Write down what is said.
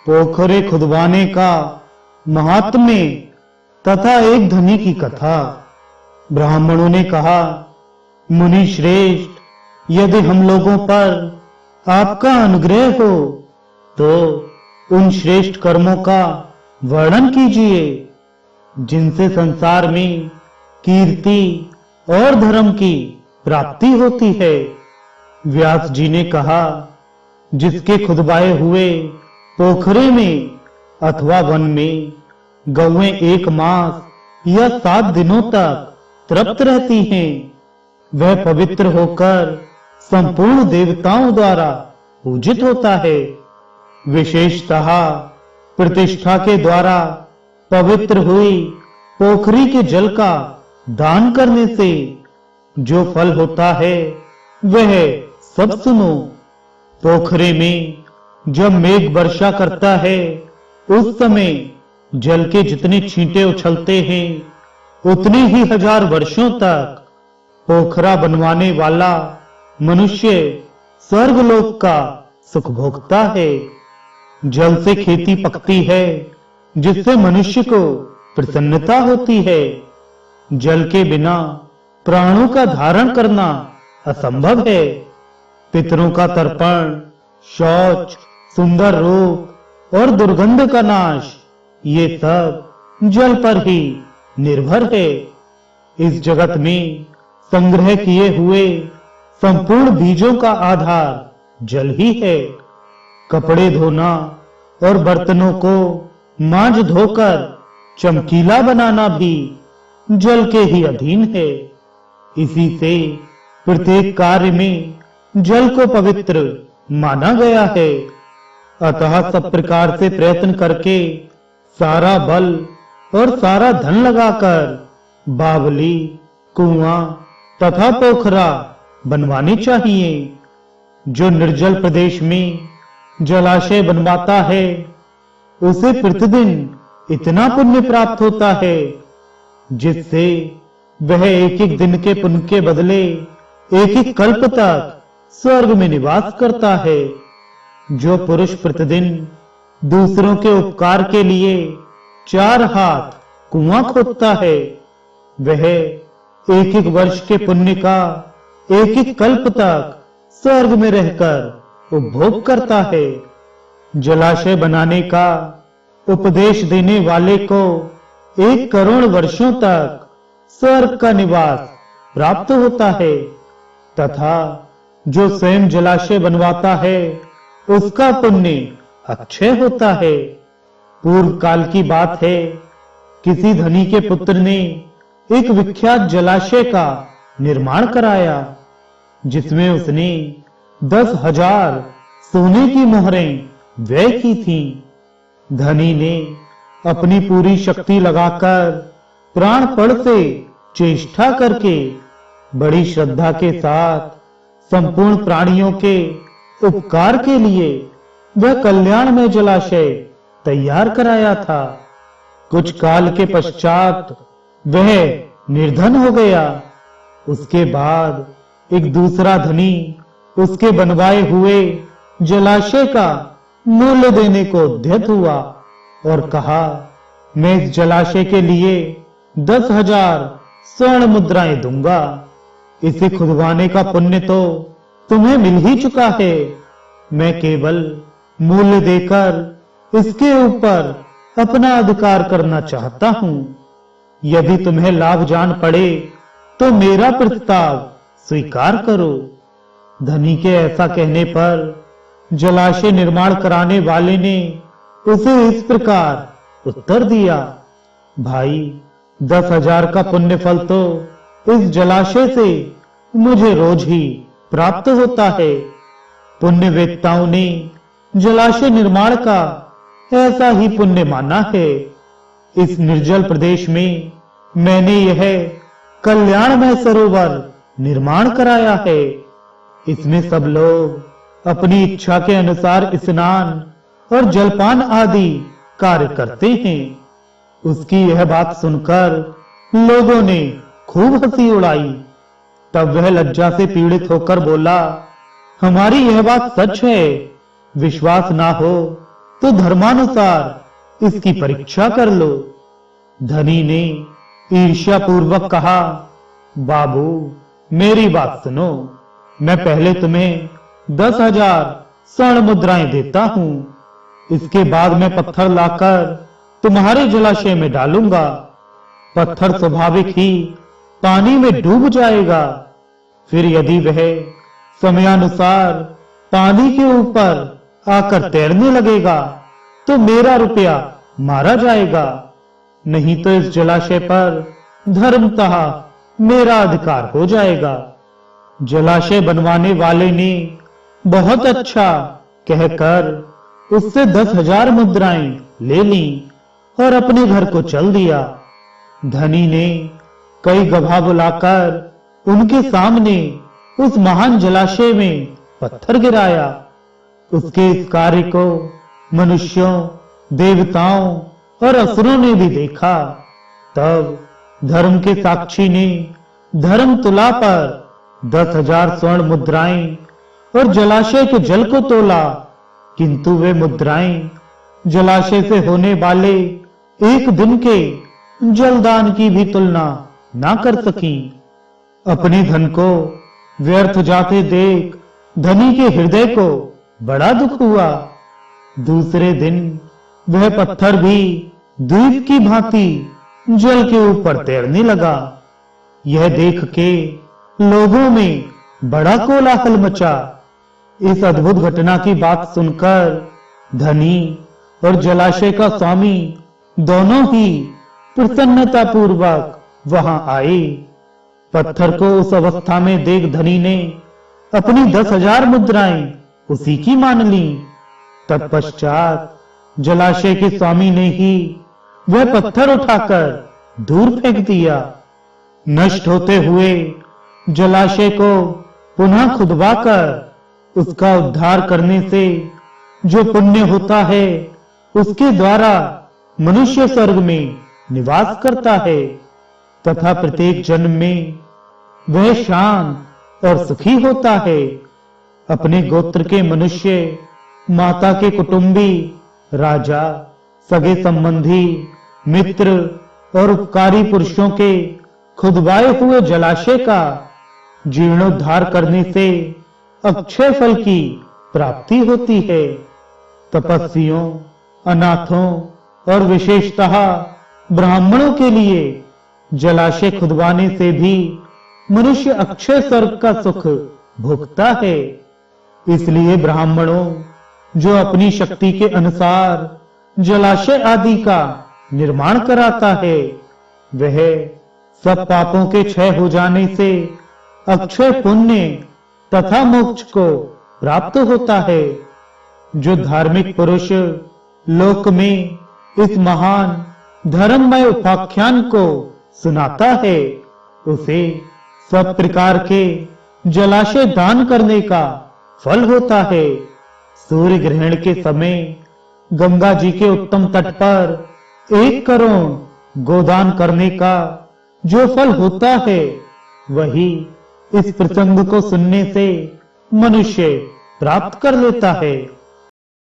पोखरे खुदवाने का महात्म्य तथा एक धनी की कथा। ब्राह्मणों ने कहा, मुनि श्रेष्ठ, यदि हम लोगों पर आपका अनुग्रह हो तो उन श्रेष्ठ कर्मों का वर्णन कीजिए जिनसे संसार में कीर्ति और धर्म की प्राप्ति होती है। व्यास जी ने कहा, जिसके खुदवाए हुए पोखरे में अथवा वन में गौएं 1 मास या 7 दिनों तक तृप्त रहती हैं, वह पवित्र होकर संपूर्ण देवताओं द्वारा पूजित होता है। विशेषतः प्रतिष्ठा के द्वारा पवित्र हुई पोखरी के जल का दान करने से जो फल होता है वह सब सुनो। पोखरे में जब मेघ वर्षा करता है उस समय जल के जितने छींटे उछलते हैं उतने ही 1000 वर्षों तक पोखरा बनवाने वाला मनुष्य स्वर्गलोक का सुख भोगता है। जल से खेती पकती है जिससे मनुष्य को प्रसन्नता होती है। जल के बिना प्राणों का धारण करना असंभव है। पितरों का तर्पण, शौच, सुंदर रूप और दुर्गंध का नाश, ये सब जल पर ही निर्भर है। इस जगत में संग्रह किए हुए संपूर्ण बीजों का आधार जल ही है। कपड़े धोना और बर्तनों को मांज धोकर चमकीला बनाना भी जल के ही अधीन है। इसी से प्रत्येक कार्य में जल को पवित्र माना गया है। अतः सब प्रकार से प्रयत्न करके सारा बल और सारा धन लगाकर बावली, कुआं तथा पोखरा बनवाने चाहिए। जो निर्जल प्रदेश में जलाशय बनवाता है उसे प्रतिदिन इतना पुण्य प्राप्त होता है जिससे वह एक दिन के पुण्य के बदले एक कल्प तक स्वर्ग में निवास करता है। जो पुरुष प्रतिदिन दूसरों के उपकार के लिए 4 हाथ कुआं खोदता है वह एक वर्ष के पुण्य का एक कल्प तक स्वर्ग में रहकर उपभोग करता है। जलाशय बनाने का उपदेश देने वाले को 1 करोड़ वर्षों तक स्वर्ग का निवास प्राप्त होता है तथा जो स्वयं जलाशय बनवाता है उसका पुण्य अक्षय होता है। पूर्व काल की बात है, किसी धनी के पुत्र ने एक विख्यात जलाशय का निर्माण कराया जिसमें उसने 10,000 सोने की मोहरें व्यय की थीं। धनी ने अपनी पूरी शक्ति लगाकर प्राणपण से चेष्टा करके बड़ी श्रद्धा के साथ संपूर्ण प्राणियों के उपकार के लिए वह कल्याण में जलाशय तैयार कराया था। कुछ काल के पश्चात वह निर्धन हो गया। उसके बाद एक दूसरा धनी उसके बनवाए हुए जलाशय का मूल्य देने को उद्यत हुआ और कहा, मैं इस जलाशय के लिए 10,000 स्वर्ण मुद्राएं दूंगा। इसे खुदवाने का पुण्य तो तुम्हें मिल ही चुका है। मैं केवल मूल्य देकर इसके ऊपर अपना अधिकार करना चाहता हूं। यदि तुम्हें लाभ जान पड़े तो मेरा प्रस्ताव स्वीकार करो। धनी के ऐसा कहने पर जलाशय निर्माण कराने वाले ने उसे इस प्रकार उत्तर दिया, भाई 10,000 का पुण्य फल तो इस जलाशय से मुझे रोज ही प्राप्त होता है। पुण्य वेत्ताओं ने जलाशय निर्माण का ऐसा ही पुण्य माना है। इस निर्जल प्रदेश में मैंने यह कल्याणमय सरोवर निर्माण कराया है। इसमें सब लोग अपनी इच्छा के अनुसार स्नान और जलपान आदि कार्य करते हैं। उसकी यह बात सुनकर लोगों ने खूब हंसी उड़ाई। तब वह लज्जा से पीड़ित होकर बोला, हमारी यह बात सच है। विश्वास ना हो तो धर्मानुसार इसकी परीक्षा कर लो। धनी ने ईर्ष्या पूर्वक कहा, बाबू मेरी बात सुनो, मैं पहले तुम्हें 10,000 स्वर्ण मुद्राएं देता हूं, इसके बाद मैं पत्थर लाकर तुम्हारे जलाशय में डालूंगा। पत्थर स्वाभाविक ही पानी में डूब जाएगा। फिर यदि वह समयानुसार पानी के ऊपर आकर तैरने लगेगा तो मेरा रुपया मारा जाएगा, नहीं तो इस जलाशय पर धर्मतः मेरा अधिकार हो जाएगा। जलाशय बनवाने वाले ने बहुत अच्छा कहकर उससे 10,000 मुद्राएं ले ली और अपने घर को चल दिया। धनी ने कई गवाह बुलाकर उनके सामने उस महान जलाशय में पत्थर गिराया। उसके इस कार्य को मनुष्यों, देवताओं और असुरों ने भी देखा। तब धर्म के साक्षी ने धर्म तुला पर 10,000 स्वर्ण मुद्राएं और जलाशय के जल को तोला, किंतु वे मुद्राएं जलाशय से होने वाले एक दिन के जलदान की भी तुलना ना कर सकी। अपने धन को व्यर्थ जाते देख धनी के हृदय को बड़ा दुख हुआ। दूसरे दिन वह पत्थर भी द्वीप की भांति जल के ऊपर तैरने लगा। यह देख के लोगों में बड़ा कोलाहल मचा। इस अद्भुत घटना की बात सुनकर धनी और जलाशय का स्वामी दोनों ही प्रसन्नता पूर्वक वहां आए। पत्थर को उस अवस्था में देख धनी ने अपनी 10,000 मुद्राएं उसी की मान ली। तत्पश्चात जलाशय के स्वामी ने ही वह पत्थर उठाकर दूर फेंक दिया। नष्ट होते हुए जलाशय को पुनः खुदवाकर उसका उद्धार करने से जो पुण्य होता है उसके द्वारा मनुष्य स्वर्ग में निवास करता है तथा प्रत्येक जन्म में वह शांत और सुखी होता है। अपने गोत्र के मनुष्य, माता के कुटुंबी, राजा, सगे संबंधी, मित्र और उपकारी पुरुषों के खुदवाए हुए जलाशय का जीर्णोद्धार करने से अक्षय फल की प्राप्ति होती है। तपस्वियों, अनाथों और विशेषतः ब्राह्मणों के लिए जलाशय खुदवाने से भी मनुष्य अक्षय स्वर्ग का सुख भोगता है। इसलिए ब्राह्मणों जो अपनी शक्ति के अनुसार जलाशय आदि का निर्माण कराता है वह सब पापों के क्षय हो जाने से अक्षय पुण्य तथा मोक्ष को प्राप्त होता है। जो धार्मिक पुरुष लोक में इस महान धर्ममय उपाख्यान को सुनाता है उसे सब प्रकार के जलाशय दान करने का फल होता है। सूर्य ग्रहण के समय गंगा जी के उत्तम तट पर 1 करोड़ गोदान करने का जो फल होता है वही इस प्रसंग को सुनने से मनुष्य प्राप्त कर लेता है।